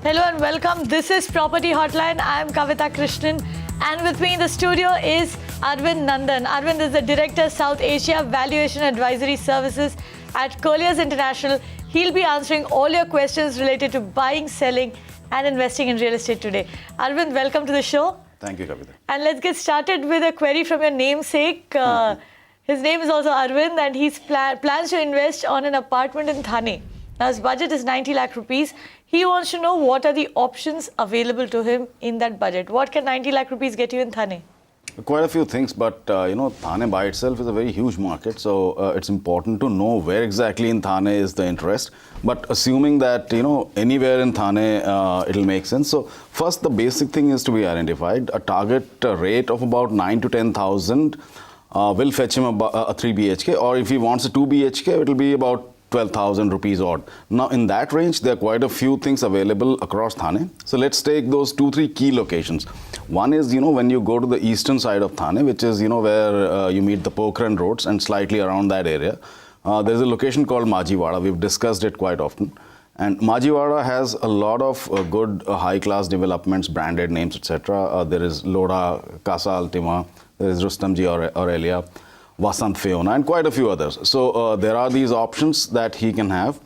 Hello and welcome. This is Property Hotline. I am Kavita Krishnan, and with me in the studio is Arvind Nandan. Arvind is the Director, South Asia Valuation Advisory Services at Colliers International. He'll be answering all your questions related to buying, selling, and investing in real estate today. Arvind, welcome to the show. Thank you, Kavita. And let's get started with a query from your namesake. His name is also Arvind, and he plans to invest on an apartment in Thane. Now, his budget is 90 lakh rupees. He wants to know what are the options available to him in that budget. What can 90 lakh rupees get you in Thane? Quite a few things, but Thane by itself is a very huge market, so it's important to know where exactly in Thane is the interest. But assuming that anywhere in Thane, it'll make sense. So first, the basic thing is to be identified. A target rate of about 9 to 10,000 will fetch him a 3 BHK, or if he wants a 2 BHK, it'll be about 12,000 rupees odd. Now, in that range, there are quite a few things available across Thane. So let's take those 2-3 key locations. One is, when you go to the eastern side of Thane, which is, where you meet the Pokhran roads and slightly around that area. There's a location called Magicbricks. We've discussed it quite often. And Magicbricks has a lot of good high-class developments, branded names, etc. There is Lodha, Casa Ultima, there is Rustamji Aurelia, Vasant Fiona, and quite a few others. So there are these options that he can have.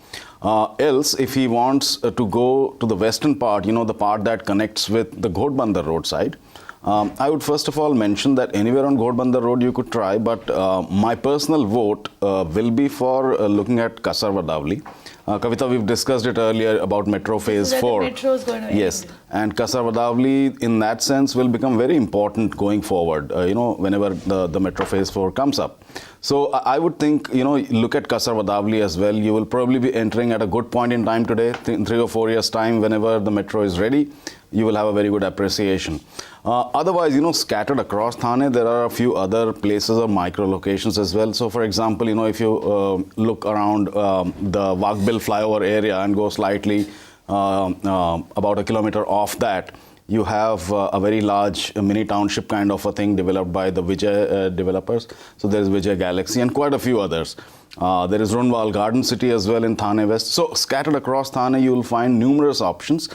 Else, if he wants to go to the western part, the part that connects with the Ghodbandar road side, I would first of all mention that anywhere on Ghodbandar road you could try, but my personal vote will be for looking at Kasar Vadavli. Kavita, we've discussed it earlier about Metro Phase 4. The metro is going to Yes, and Kasar Vadavli in that sense will become very important going forward, whenever the Metro Phase 4 comes up. So I would think, look at Kasar Vadavli as well. You will probably be entering at a good point in time today, in 3 or 4 years' time, whenever the metro is ready, you will have a very good appreciation. Otherwise, scattered across Thane, there are a few other places or micro locations as well. So, for example, if you look around the Wagbil flyover area and go slightly about a kilometer off that, you have a very large mini township kind of a thing developed by the Vijay developers. So there is Vijay Galaxy and quite a few others. There is Runwal Garden City as well in Thane West. So scattered across Thane, you will find numerous options.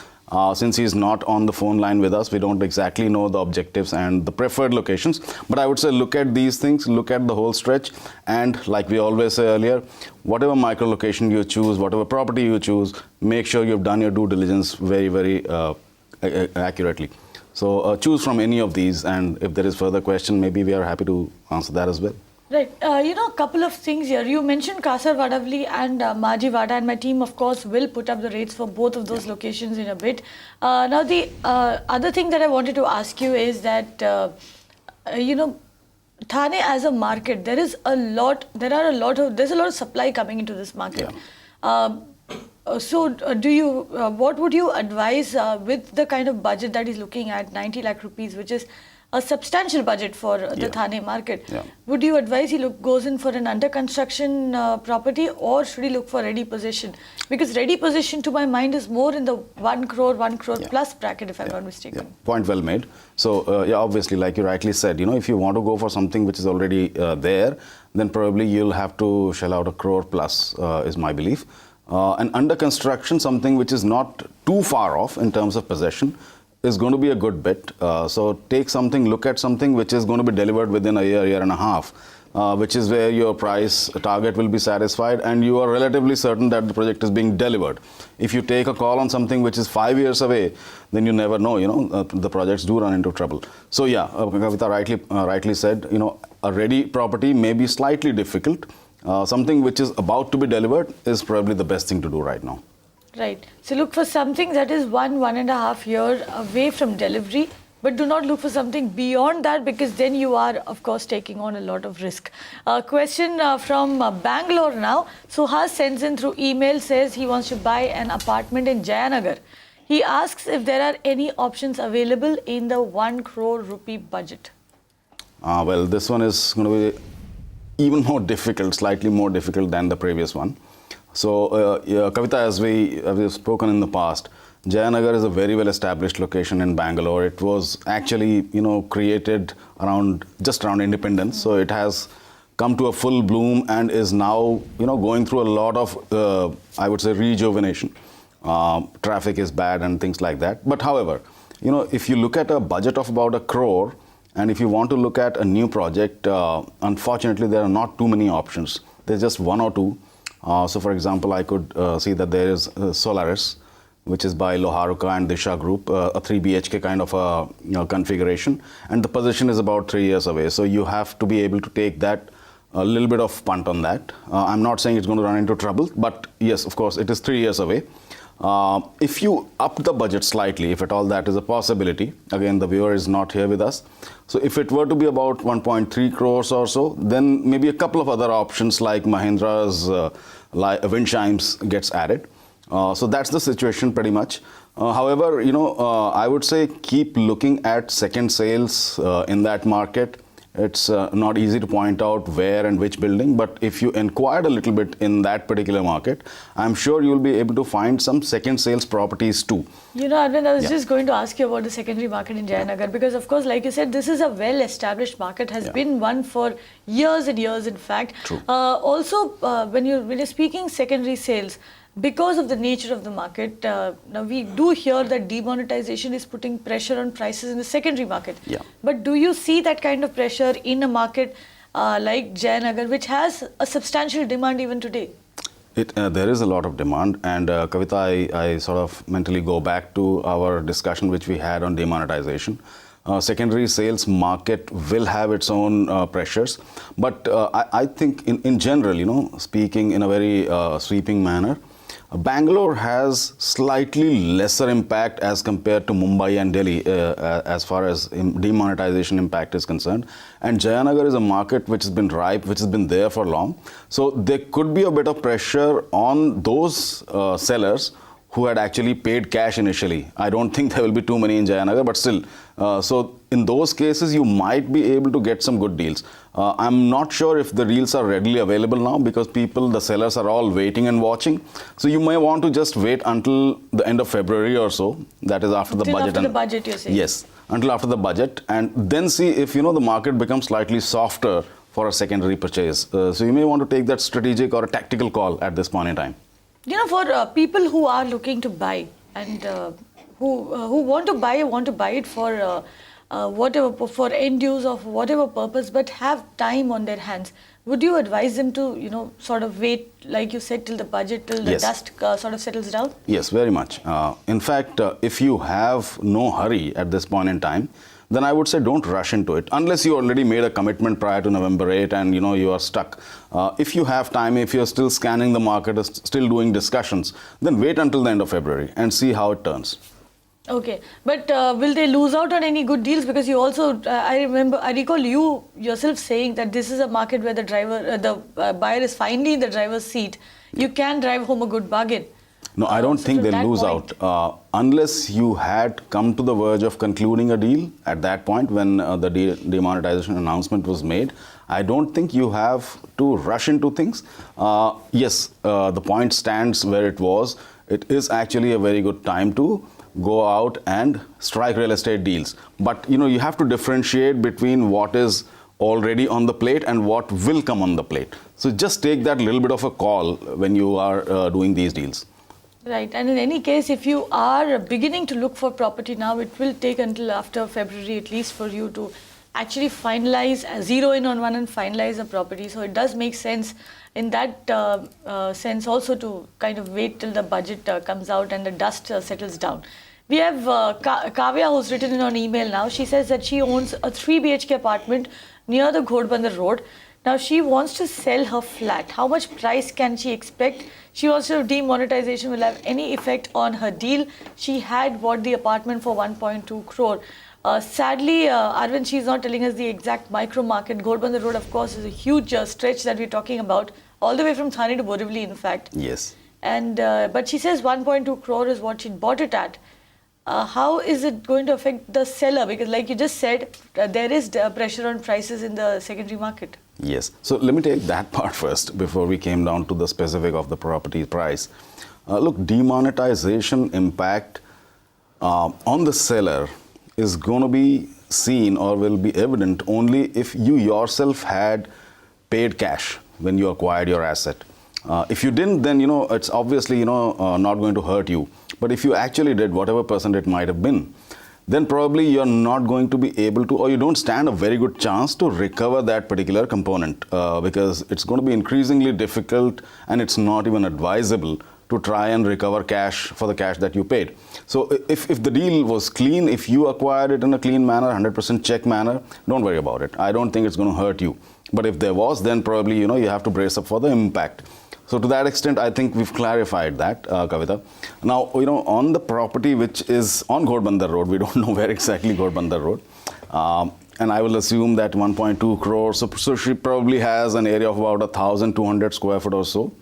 Since he's not on the phone line with us, we don't exactly know the objectives and the preferred locations. But I would say look at these things, look at the whole stretch. And like we always say earlier, whatever micro location you choose, whatever property you choose, make sure you've done your due diligence very, very accurately. So choose from any of these, and if there is further question, maybe we are happy to answer that as well. Right. A couple of things here. You mentioned Kasar Vadavli and Magicbricks, and my team, of course, will put up the rates for both of those locations in a bit. Now, the other thing that I wanted to ask you is that, Thane as a market, there's a lot of supply coming into this market. Yeah. So, what would you advise with the kind of budget that he's looking at, 90 lakh rupees, which is a substantial budget for the Thane market? Yeah. Would you advise he goes in for an under construction property, or should he look for ready possession? Because ready possession, to my mind, is more in the 1 crore plus bracket, if I'm not mistaken. Yeah. Point well made. So, obviously, like you rightly said, if you want to go for something which is already there, then probably you'll have to shell out 1 crore plus, is my belief. And under construction, something which is not too far off in terms of possession, is going to be a good bet. So look at something which is going to be delivered within a year and a half, which is where your price target will be satisfied and you are relatively certain that the project is being delivered. If you take a call on something which is 5 years away, then you never know, the projects do run into trouble. So yeah, Kavita rightly said, a ready property may be slightly difficult. Something which is about to be delivered is probably the best thing to do right now. Right. So look for something that is 1.5 years away from delivery, but do not look for something beyond that, because then you are, of course, taking on a lot of risk. Question from Bangalore now. Suhas sends in through email, says he wants to buy an apartment in Jayanagar. He asks if there are any options available in the 1 crore rupee budget. Well, this one is going to be even more difficult, slightly more difficult than the previous one. So, Kavita, as we've spoken in the past, Jayanagar is a very well established location in Bangalore. It was actually, created just around independence. So it has come to a full bloom and is now, going through a lot of, I would say, rejuvenation. traffic is bad and things like that. But however, if you look at a budget of about 1 crore, and if you want to look at a new project, unfortunately, there are not too many options. There's just one or two. So, for example, I could see that there is Solaris, which is by Loharuka and Disha Group, a 3 BHK kind of a configuration, and the position is about 3 years away. So you have to be able to take that a little bit of punt on that. I'm not saying it's going to run into trouble, but yes, of course, it is 3 years away. If you up the budget slightly, if at all that is a possibility, again, the viewer is not here with us. So if it were to be about 1.3 crores or so, then maybe a couple of other options like Mahindra's wind chimes gets added. So that's the situation pretty much. However, I would say keep looking at second sales in that market. It's not easy to point out where and which building, but if you inquired a little bit in that particular market, I'm sure you'll be able to find some second sales properties too. Arvind, I was just going to ask you about the secondary market in Jayanagar because, of course, like you said, this is a well-established market, has been one for years and years, in fact. True. Also, when you're speaking secondary sales, because of the nature of the market, now we do hear that demonetization is putting pressure on prices in the secondary market. Yeah. But do you see that kind of pressure in a market like Jayanagar, which has a substantial demand even today? There is a lot of demand, and Kavita, I sort of mentally go back to our discussion which we had on demonetization. Secondary sales market will have its own pressures, but I think in general, speaking in a very sweeping manner, Bangalore has slightly lesser impact as compared to Mumbai and Delhi as far as demonetization impact is concerned. And Jayanagar is a market which has been ripe, which has been there for long. So there could be a bit of pressure on those sellers who had actually paid cash initially. I don't think there will be too many in Jayanagar, but still. So in those cases, you might be able to get some good deals. I'm not sure if the deals are readily available now because the sellers are all waiting and watching. So you may want to just wait until the end of February or so. That is after the budget. After the budget, you're saying? Yes, until after the budget, and then see if the market becomes slightly softer for a secondary purchase. So you may want to take that strategic or a tactical call at this point in time. For people who are looking to buy and who want to buy it for whatever, for end use of whatever purpose, but have time on their hands, would you advise them to, sort of wait, like you said, till the budget, till the dust sort of settles down? Yes, very much. In fact, if you have no hurry at this point in time, then I would say don't rush into it unless you already made a commitment prior to November 8 and you are stuck. If you have time, if you're still scanning the market, still doing discussions, then wait until the end of February and see how it turns. Okay, but will they lose out on any good deals? Because you also, I recall you yourself saying that this is a market where the buyer is finally in the driver's seat. You can drive home a good bargain. No, I don't think they'll lose out. Unless you had come to the verge of concluding a deal at that point when the demonetization announcement was made, I don't think you have to rush into things. Yes, the point stands where it was. It is actually a very good time to go out and strike real estate deals. But, you have to differentiate between what is already on the plate and what will come on the plate. So just take that little bit of a call when you are doing these deals. Right, and in any case, if you are beginning to look for property now, it will take until after February at least for you to actually finalize, zero in on one and finalize a property. So it does make sense in that sense also to kind of wait till the budget comes out and the dust settles down. We have Kavya, who's written in on email now. She says that she owns a 3 BHK apartment near the Ghodbandar Road. Now she wants to sell her flat. How much price can she expect? She also demonetization will have any effect on her deal. She had bought the apartment for 1.2 crore. Sadly, Arvind, she's not telling us the exact micro market. Ghodbandar Road, of course, is a huge stretch that we're talking about, all the way from Thane to Borivali, in fact. Yes. And but she says 1.2 crore is what she bought it at. How is it going to affect the seller? Because like you just said, there is pressure on prices in the secondary market. Yes. So let me take that part first before we came down to the specific of the property price. Look, demonetization impact on the seller is going to be seen or will be evident only if you yourself had paid cash when you acquired your asset. If you didn't, then, it's obviously, not going to hurt you. But if you actually did, whatever percent it might have been, then probably you're not going to be able to, or you don't stand a very good chance to recover that particular component, because it's going to be increasingly difficult, and it's not even advisable to try and recover cash for the cash that you paid. So if the deal was clean, if you acquired it in a clean manner, 100% check manner, don't worry about it. I don't think it's going to hurt you. But if there was, then probably, you have to brace up for the impact. So to that extent, I think we've clarified that, Kavita. Now, on the property which is on Ghodbandar Road, we don't know where exactly Ghodbandar Road. And I will assume that 1.2 crores, so she probably has an area of about 1,200 square foot or so.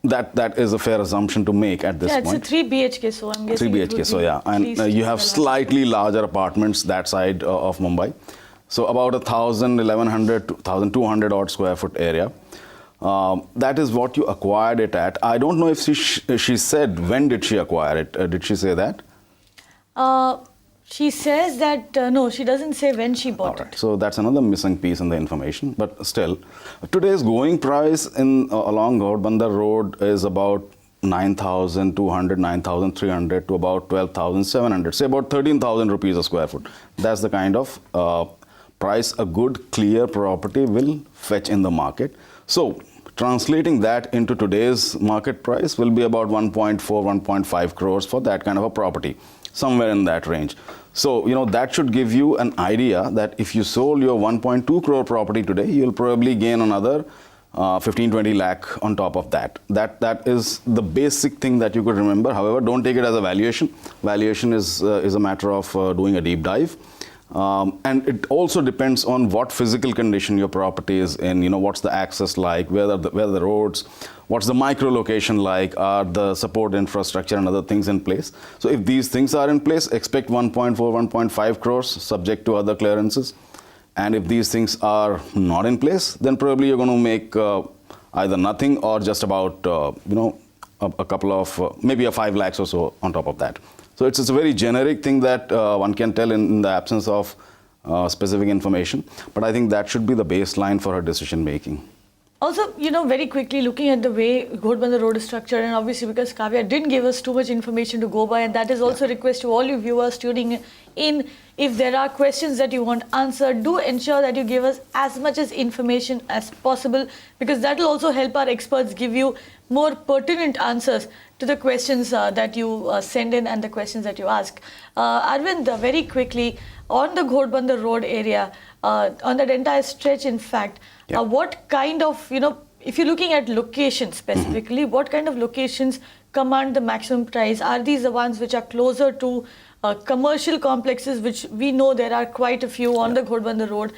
That is a fair assumption to make at this point. Yeah, it's a 3 BHK, so I'm guessing 3 BHK, so yeah. And you have slightly larger apartments that side of Mumbai. So about 1,000, 1,100, 1,200 odd square foot area. That is what you acquired it at. I don't know if she said when did she acquire it. Did she say that? She says that, no, she doesn't say when she bought it. So that's another missing piece in the information. But still, today's going price along Ghodbandar Road is about 9,200, 9,300 to about 12,700. Say about 13,000 rupees a square foot. That's the kind of price a good, clear property will fetch in the market. So translating that into today's market price will be about 1.4, 1.5 crores for that kind of a property, somewhere in that range. So, that should give you an idea that if you sold your 1.2 crore property today, you'll probably gain another 15, 20 lakh on top of that. That is the basic thing that you could remember. However, don't take it as a valuation. Valuation is a matter of doing a deep dive. And it also depends on what physical condition your property is in, what's the access like, where are the roads, what's the micro location like, are the support infrastructure and other things in place. So if these things are in place, expect 1.4, 1.5 crores subject to other clearances. And if these things are not in place, then probably you're going to make either nothing or just about, a couple of, maybe a 5 lakhs or so on top of that. So it's a very generic thing that one can tell in the absence of specific information. But I think that should be the baseline for her decision making. Also, very quickly looking at the way Ghodbandar Road is structured, and obviously because Kavya didn't give us too much information to go by, and that is also a request to all you viewers tuning in. If there are questions that you want answered, do ensure that you give us as much as information as possible, because that will also help our experts give you more pertinent answers to the questions that you send in and the questions that you ask. Arvind, very quickly, on the Ghodbandar Road area, on that entire stretch, in fact, what kind of, if you're looking at locations specifically, what kind of locations command the maximum price? Are these the ones which are closer to commercial complexes, which we know there are quite a few on the Ghodbandar Road?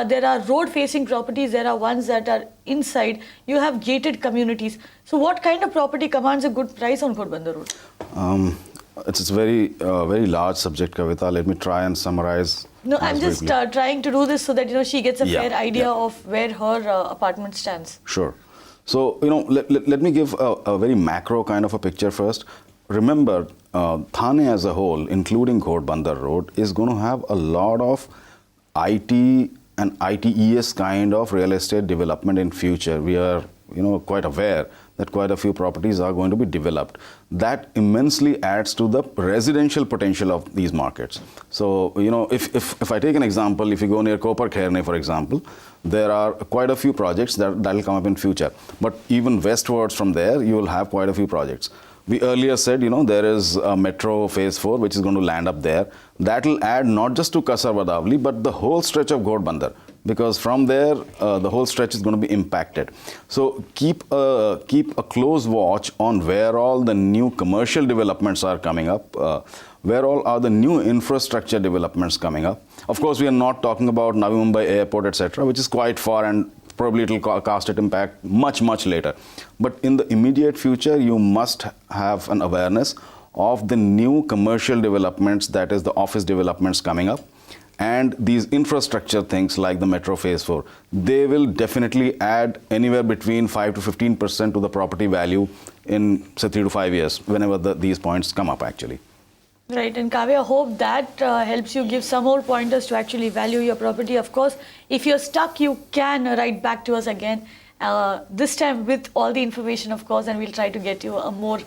There are road-facing properties. There are ones that are inside. You have gated communities. So what kind of property commands a good price on Ghodbandar Road? It's a very large subject, Kavita. Let me try and summarize. No, I'm just trying to do this so that she gets a fair idea of where her apartment stands. Sure. So let me give a very macro kind of a picture first. Remember, Thane as a whole, including Ghodbandar Road, is going to have a lot of IT and ITES kind of real estate development in future. We are quite aware that quite a few properties are going to be developed. That immensely adds to the residential potential of these markets. So, if I take an example, if you go near Kopar Khairne, for example, there are quite a few projects that will come up in future. But even westwards from there, you will have quite a few projects. We earlier said, there is a metro phase 4, which is going to land up there. That will add not just to Kasar Badavli, but the whole stretch of Ghodbandar, because from there, the whole stretch is going to be impacted. So keep a close watch on where all the new commercial developments are coming up, where all are the new infrastructure developments coming up. Of course, we are not talking about Navi Mumbai Airport, etc., which is quite far, and probably it will cast its impact much, much later. But in the immediate future, you must have an awareness of the new commercial developments, that is the office developments coming up. And these infrastructure things like the Metro Phase 4, they will definitely add anywhere between 5 to 15% to the property value in, say, 3 to 5 years, whenever these points come up, actually. Right, and Kavya, I hope that helps you give some more pointers to actually value your property. Of course, if you're stuck, you can write back to us again This time with all the information, of course, and we'll try to get you a more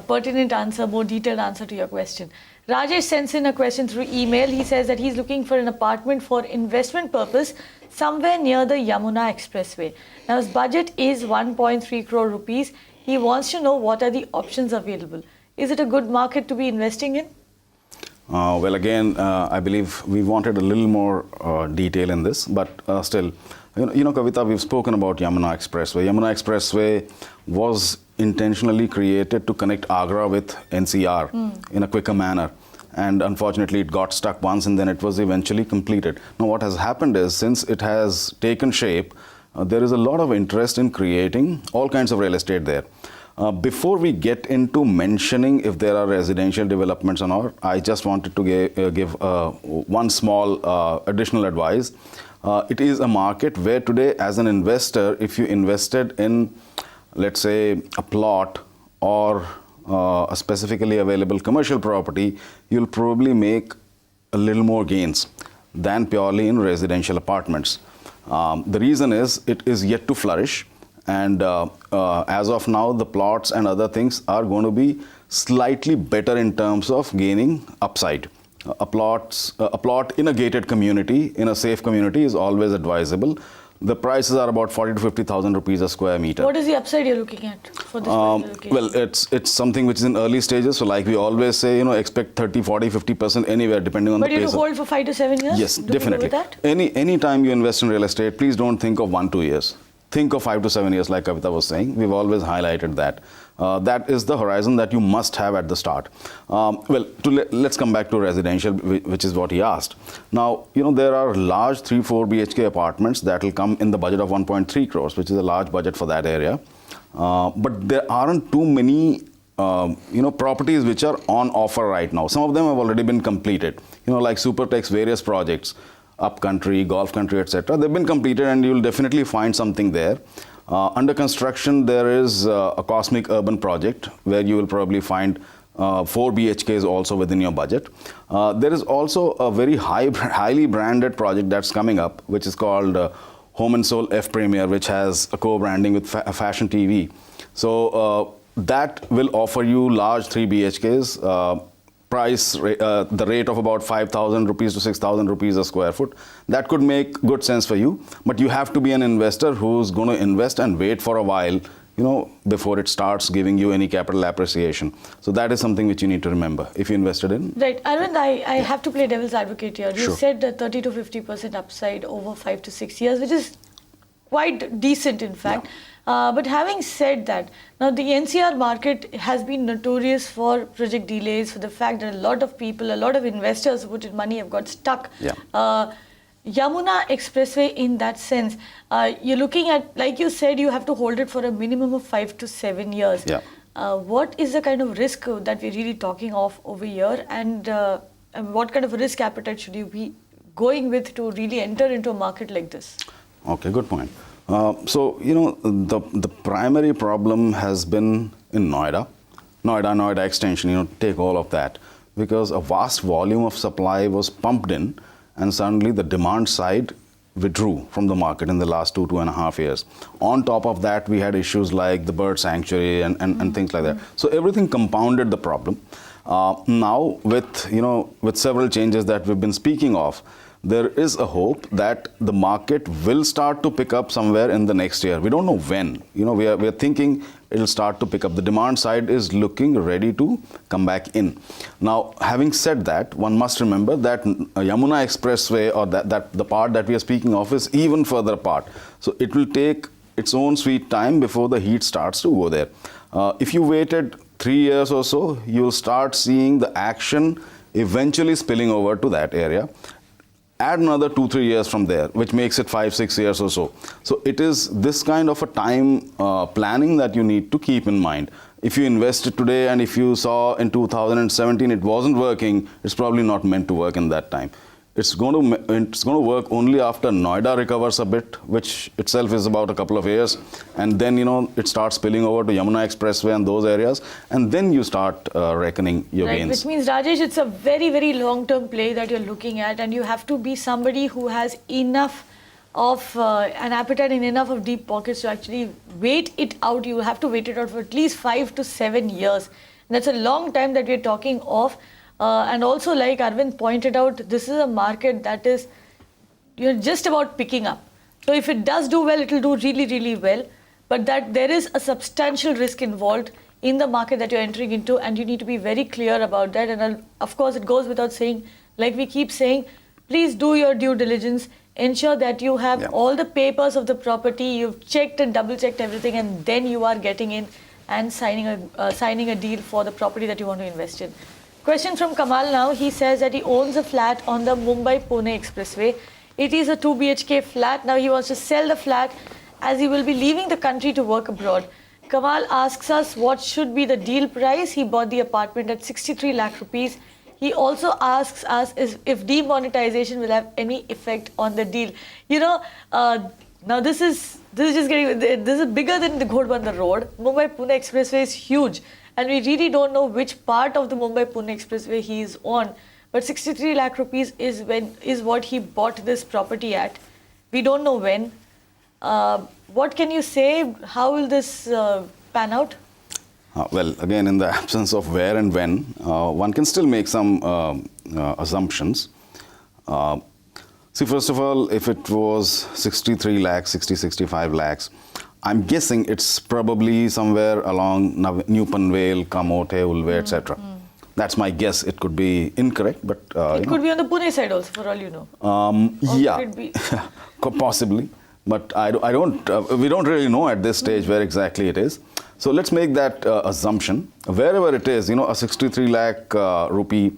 pertinent answer, more detailed answer to your question. Rajesh sends in a question through email. He says that he's looking for an apartment for investment purpose somewhere near the Yamuna Expressway. Now his budget is 1.3 crore rupees. He wants to know what are the options available. Is it a good market to be investing in? Well, again, I believe we wanted a little more detail in this, but still, Kavita, we've spoken about Yamuna Expressway. Yamuna Expressway was intentionally created to connect Agra with NCR in a quicker manner. And unfortunately, it got stuck once and then it was eventually completed. Now, what has happened is, since it has taken shape, there is a lot of interest in creating all kinds of real estate there. Before we get into mentioning if there are residential developments or not, I just wanted to give one small additional advice. It is a market where today, as an investor, if you invested in, let's say, a plot or a specifically available commercial property, you'll probably make a little more gains than purely in residential apartments. The reason is it is yet to flourish. And as of now, the plots and other things are going to be slightly better in terms of gaining upside. A plot in a gated community, in a safe community, is always advisable. The prices are about 40 to 50,000 rupees a square meter. What is the upside you're looking at for this particular case? Well, it's something which is in early stages. So like we always say, expect 30, 40, 50% anywhere depending on the pace. But you have to hold for 5 to 7 years? Yes, definitely. Do you agree with that? Any time you invest in real estate, please don't think of 1-2 years. Think of 5 to 7 years, like Kavita was saying. We've always highlighted that. That is the horizon that you must have at the start. Let's come back to residential, which is what he asked. Now, there are large 3-4 BHK apartments that will come in the budget of 1.3 crores, which is a large budget for that area. But there aren't too many properties which are on offer right now. Some of them have already been completed, like Supertech's various projects, Upcountry, Golf Country, etc. They've been completed and you'll definitely find something there. Under construction, there is a Cosmic Urban project where you will probably find 4 BHKs also within your budget. There is also a very highly branded project that's coming up, which is called Home and Soul F Premier, which has a co-branding with Fashion TV. So that will offer you large 3 BHKs. The rate of about 5,000 rupees to 6,000 rupees a square foot. That could make good sense for you, but you have to be an investor who's going to invest and wait for a while, before it starts giving you any capital appreciation. So that is something which you need to remember if you invested in. Right. Arvind, I have to play devil's advocate here. You Sure. said that 30 to 50% upside over 5 to 6 years, which is quite decent, in fact. Yeah. But having said that, now the NCR market has been notorious for project delays, for the fact that a lot of people, a lot of investors who put in money have got stuck. Yeah. Yamuna Expressway, in that sense, you're looking at, like you said, you have to hold it for a minimum of 5 to 7 years. Yeah. What is the kind of risk that we're really talking of over here, and what kind of risk appetite should you be going with to really enter into a market like this? Okay, good point. The primary problem has been in Noida extension, take all of that. Because a vast volume of supply was pumped in and suddenly the demand side withdrew from the market in the last 2.5 years. On top of that, we had issues like the bird sanctuary and things like that. So everything compounded the problem. Now, with several changes that we've been speaking of, there is a hope that the market will start to pick up somewhere in the next year. We don't know when. We are thinking it'll start to pick up. The demand side is looking ready to come back in. Now, having said that, one must remember that Yamuna Expressway, or that the part that we are speaking of, is even further apart. So it will take its own sweet time before the heat starts to go there. If you waited 3 years or so, you'll start seeing the action eventually spilling over to that area. Add another 2-3 years from there, which makes it 5-6 years or so. So it is this kind of a time planning that you need to keep in mind. If you invested today and if you saw in 2017 it wasn't working, it's probably not meant to work in that time. It's going to work only after Noida recovers a bit, which itself is about a couple of years, and then it starts spilling over to Yamuna Expressway and those areas, and then you start reckoning your gains. Which means, Rajesh, it's a very, very long-term play that you're looking at, and you have to be somebody who has enough of an appetite and enough of deep pockets to actually wait it out. You have to wait it out for at least 5 to 7 years. And that's a long time that we're talking of. And also, like Arvind pointed out, this is a market that is just about picking up. So if it does do well, it will do really, really well. But that there is a substantial risk involved in the market that you're entering into, and you need to be very clear about that. And of course, it goes without saying, like we keep saying, please do your due diligence. Ensure that you have all the papers of the property, you've checked and double-checked everything, and then you are getting in and signing a deal for the property that you want to invest in. Question from Kamal now. He says that he owns a flat on the Mumbai-Pune Expressway. It is a 2 BHK flat. Now he wants to sell the flat as he will be leaving the country to work abroad. Kamal asks us what should be the deal price. He bought the apartment at 63 lakh rupees. He also asks us if demonetization will have any effect on the deal. Now this is bigger than the Ghodbunder Road. Mumbai-Pune Expressway is huge, and we really don't know which part of the Mumbai-Pune Expressway he is on. But 63 lakh rupees is what he bought this property at. We don't know when. What can you say? How will this pan out? Well, again, in the absence of where and when, one can still make some assumptions. See, first of all, if it was 63 lakhs, 65 lakhs, I'm guessing it's probably somewhere along New Panvel, Kamote, Ulve, etc. That's my guess. It could be incorrect, but it could be on the Pune side also, for all you know. Yeah, could it be? Possibly, but we don't really know at this stage where exactly it is. So let's make that assumption. Wherever it is, a 63 lakh rupee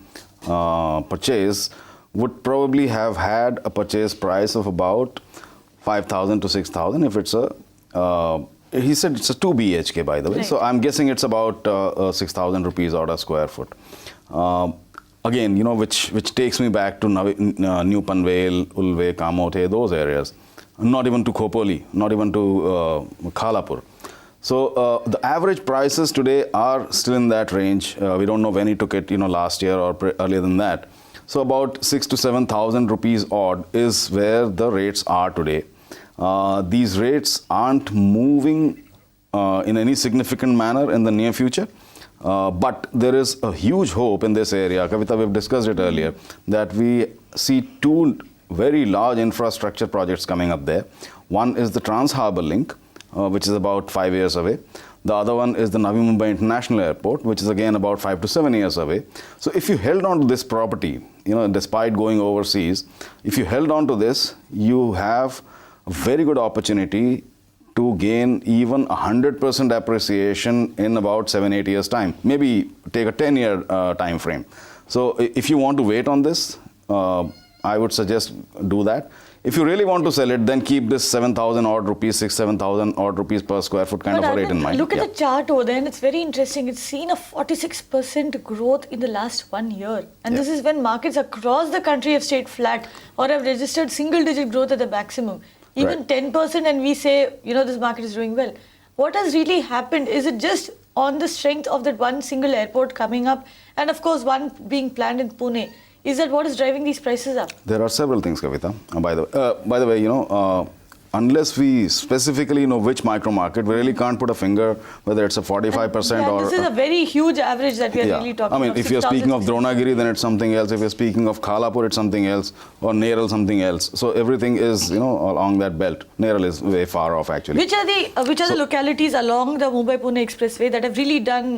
purchase would probably have had a purchase price of about 5,000 to 6,000 if it's he said it's a 2 BHK, by the way. Right. So I'm guessing it's about 6,000 rupees or a square foot. Again, which takes me back to New Panvel, Ulve, Kamote, those areas. Not even to Khopoli, not even to Khalapur. So the average prices today are still in that range. We don't know when he took it, last year or earlier than that. So about 6,000 to 7,000 rupees odd is where the rates are today. These rates aren't moving in any significant manner in the near future. But there is a huge hope in this area. Kavita, we've discussed it earlier, that we see two very large infrastructure projects coming up there. One is the Trans-Harbour Link, which is about 5 years away. The other one is the Navi Mumbai International Airport, which is again about 5 to 7 years away. So if you held on to this property, despite going overseas, if you held on to this, you have a very good opportunity to gain even 100% appreciation in about 7-8 years time. Maybe take a 10-year time frame. So if you want to wait on this, I would suggest do that. If you really want to sell it, then keep this 7,000 odd rupees, 7,000 odd rupees per square foot kind of a rate in mind. Look at the chart over there, and it's very interesting. It's seen a 46% growth in the last 1 year. And this is when markets across the country have stayed flat or have registered single-digit growth at the maximum. Even 10%, and we say, this market is doing well. What has really happened? Is it just on the strength of that one single airport coming up, and of course one being planned in Pune? Is that what is driving these prices up? There are several things, Kavita. By the way, unless we specifically know which micro market, we really can't put a finger whether it's a 45% or... This is a very huge average that we are really talking about. I mean, if you're speaking of Dronagiri, then it's something else. If you're speaking of Khalapur, it's something else. Or Neral, something else. So everything is, along that belt. Neral is way far off, actually. Which are the localities along the Mumbai-Pune Expressway that have really done,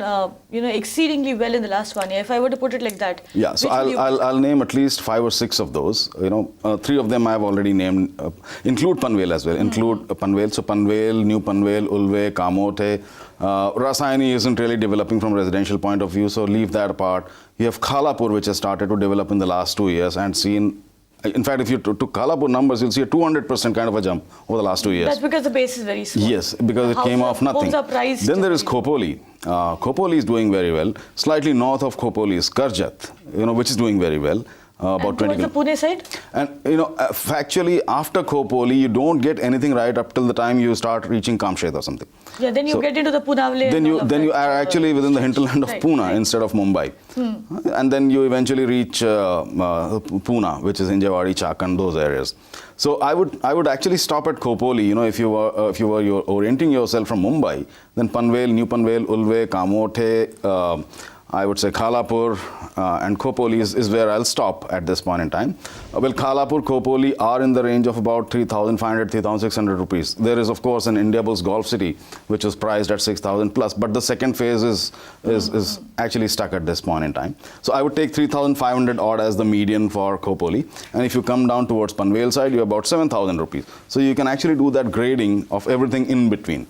exceedingly well in the last 1 year, if I were to put it like that? Yeah, so I'll name at least 5 or 6 of those. 3 of them I've already named. Include Panvel as well. Include Panvel. So Panvel, New Panvel, Ulve, Kamote. Rasayani isn't really developing from a residential point of view, so leave that apart. You have Khalapur, which has started to develop in the last 2 years and seen, in fact, if you took Khalapur numbers, you'll see a 200% kind of a jump over the last 2 years. That's because the base is very small. Yes, because it came off nothing. Then there is Khopoli. Khopoli is doing very well. Slightly north of Khopoli is Karjat, which is doing very well. about 20 towards the kilometers. Pune side? And factually, after Khopoli, you don't get anything right up till the time you start reaching Kamshed or something. Yeah, then you get into the Punavle. Then you are actually within the hinterland of Pune instead of Mumbai. And then you eventually reach Pune, which is Hinjawadi, Chakan, those areas. So I would actually stop at Khopoli. If you were orienting yourself from Mumbai, then Panvel, New Panvel, Ulve, Kamothe, I would say Khalapur and Khopoli is where I'll stop at this point in time. Well, Khalapur, Khopoli are in the range of about 3,500, 3,600 rupees. There is, of course, an Indiabulls Golf City, which is priced at 6,000 plus, but the second phase is actually stuck at this point in time. So I would take 3,500 odd as the median for Khopoli. And if you come down towards Panvel side, you're about 7,000 rupees. So you can actually do that grading of everything in between.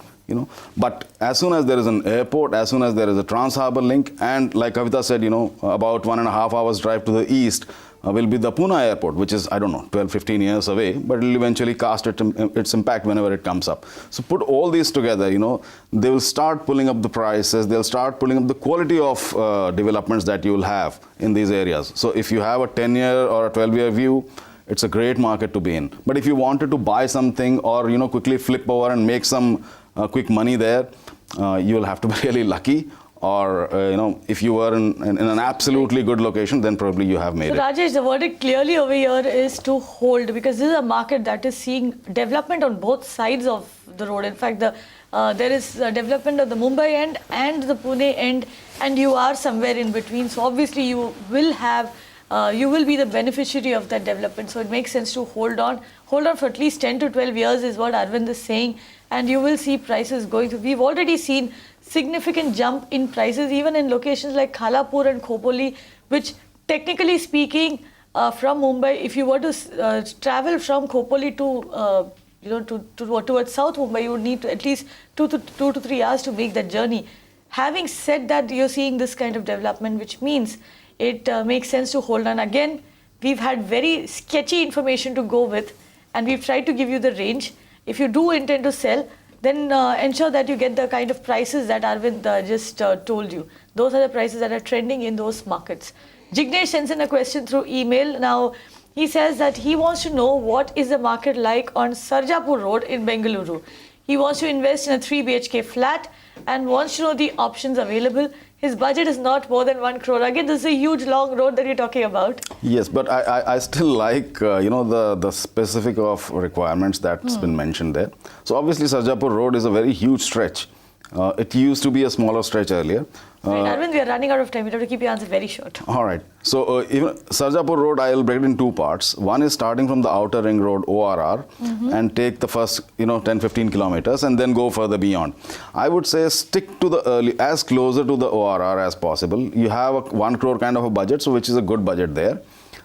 But as soon as there is an airport, as soon as there is a Trans-Harbour link, and like Kavita said, about 1.5 hours drive to the east will be the Pune airport, which is, 12, 15 years away, but it will eventually cast its impact whenever it comes up. So put all these together, they will start pulling up the prices, they'll start pulling up the quality of developments that you will have in these areas. So if you have a 10-year or a 12-year view, it's a great market to be in. But if you wanted to buy something or, quickly flip over and make some quick money there, you will have to be really lucky, or if you were in an absolutely good location, then probably you have made it. Rajesh, the verdict clearly over here is to hold, because this is a market that is seeing development on both sides of the road. In fact, there is development of the Mumbai end and the Pune end, and you are somewhere in between. So obviously you will be the beneficiary of that development. So it makes sense to hold on for at least 10 to 12 years is what Arvind is saying. And you will see prices going to. We've already seen significant jump in prices, even in locations like Khalapur and Khopoli, which technically speaking, from Mumbai, if you were to travel from Khopoli towards South Mumbai, you would need to at least 2 to 3 hours to make that journey. Having said that, you're seeing this kind of development, which means it makes sense to hold on. Again, we've had very sketchy information to go with, and we've tried to give you the range. If you do intend to sell, then ensure that you get the kind of prices that Arvind just told you. Those are the prices that are trending in those markets. Jignesh sends in a question through email. Now, he says that he wants to know what is the market like on Sarjapur Road in Bengaluru. He wants to invest in a 3 BHK flat and wants to know the options available. His budget is not more than 1 crore. Again, this is a huge long road that you're talking about. Yes, but I still like, the specific of requirements that's been mentioned there. So obviously Sarjapur Road is a very huge stretch. It used to be a smaller stretch earlier. Right, Arvind, we are running out of time. You have to keep your answer very short. All right. So even Sarjapur Road, I will break it in two parts. One is starting from the outer ring road, ORR, and take the first, 10-15 kilometers and then go further beyond. I would say stick to as closer to the ORR as possible. You have a 1 crore kind of a budget, so which is a good budget there.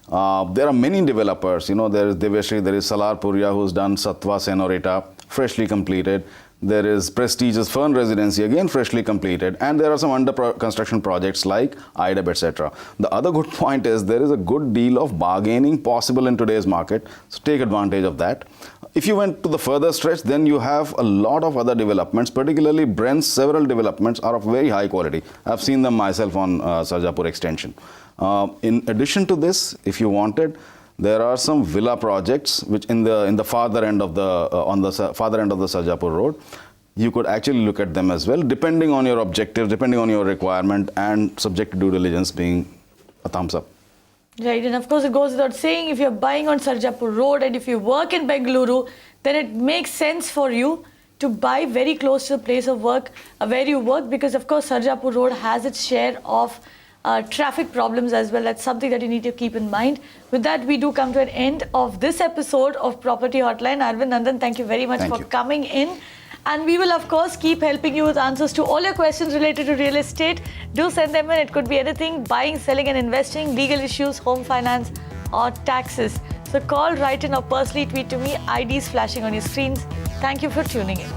There are many developers. There is Deveshri, there is Salar Puria, who's done Satwa Senorita, freshly completed. There is prestigious Fern Residency, again freshly completed, and there are some under construction projects like IDEB, etc. The other good point is there is a good deal of bargaining possible in today's market, so take advantage of that. If you went to the further stretch, then you have a lot of other developments, particularly Brent's several developments are of very high quality. I've seen them myself on Sarjapur extension. In addition to this, if you wanted, there are some villa projects which in the farther end of the farther end of the Sarjapur Road. You could actually look at them as well, depending on your objective, depending on your requirement, and subject to due diligence being a thumbs up. Right, and of course it goes without saying, if you're buying on Sarjapur Road and if you work in Bengaluru, then it makes sense for you to buy very close to the place of work where you work, because of course Sarjapur Road has its share of traffic problems as well. That's something that you need to keep in mind. With that, we do come to an end of this episode of Property Hotline. Arvind Nandan, thank you very much for coming in. And we will, of course, keep helping you with answers to all your questions related to real estate. Do send them in. It could be anything: buying, selling and investing, legal issues, home finance or taxes. So call, write in or personally tweet to me. IDs flashing on your screens. Thank you for tuning in.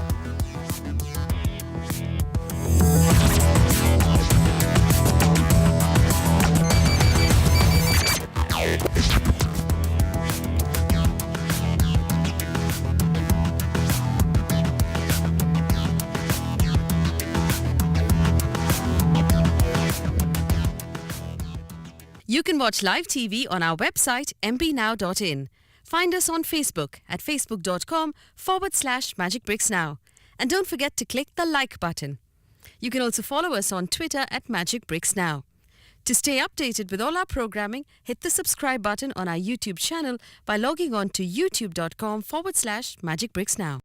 You can watch live TV on our website mpnow.in. Find us on Facebook at facebook.com/Magicbricks Now. And don't forget to click the like button. You can also follow us on Twitter at Magicbricks Now. To stay updated with all our programming, hit the subscribe button on our YouTube channel by logging on to youtube.com/Magicbricks Now.